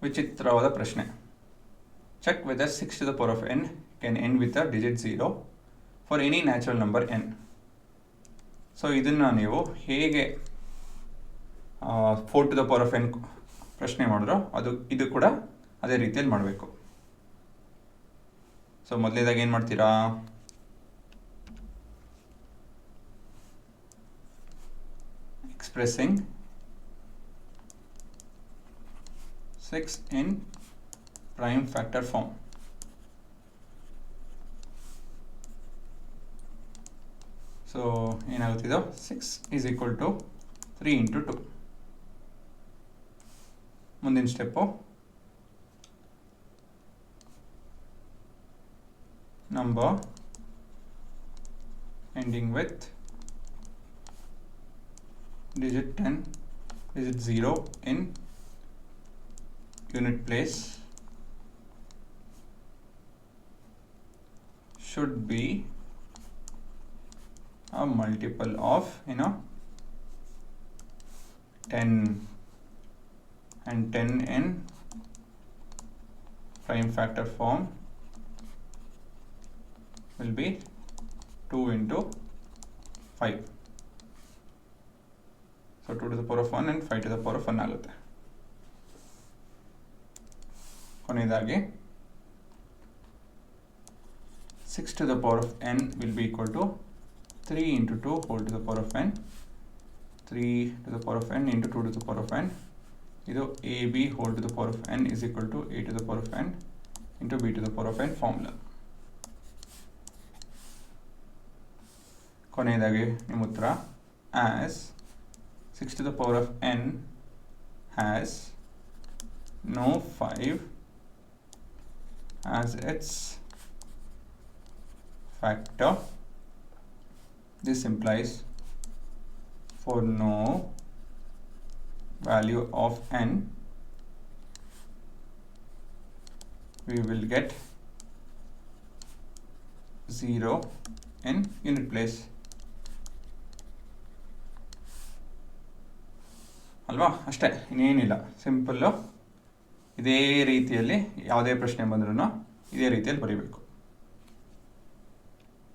ವಿಚಿತ್ರವಾದ ಪ್ರಶ್ನೆ. Check whether 6 to the power of n can end with a digit 0 for any natural number n. So ಇದನ್ನು ನೀವು ಹೇಗೆ 4 to the power of n ಪ್ರಶ್ನೆ ಮಾಡಿದ್ರೋ ಇದು ಕೂಡ ಅದೇ ರೀತಿಯಲ್ಲಿ ಮಾಡಬೇಕು. ಸೊ ಮೊದಲನೇದಾಗಿ ಏನು ಮಾಡ್ತೀರಾ, expressing 6 in prime factor form. So ಏನಾಗುತ್ತಿದ್ದು 6 is equal to 3 into 2. ಮುಂದಿನ step number ending with digit 10, digit 0 in unit place should be a multiple of 10, and 10 in prime factor form will be 2 into 5. So 2 to the power of 1 and 5 to the power of 1 ಆಗುತ್ತೆ. ಕೊನೆಯದಾಗಿ 6 to the power of n will be equal to 3 into 2 whole to the power of n, 3 to the power of n into 2 to the power of n. ಇದು ab whole to the power of n is equal to a to the power of n into b to the power of n formula. ಕೊನೆಯದಾಗಿ ನಿಮ್ಮ ಉತ್ತರ as 6 to the power of n has no 5 as its factor. This implies for no value of n we will get 0 in unit place. ಅಲ್ವಾ? ಅಷ್ಟೇ, ಇನ್ನೇನಿಲ್ಲ, simple. ಇದೇ ರೀತಿಯಲ್ಲಿ ಯಾವುದೇ ಪ್ರಶ್ನೆ ಬಂದ್ರೂ ಇದೇ ರೀತಿಯಲ್ಲಿ ಬರೀಬೇಕು.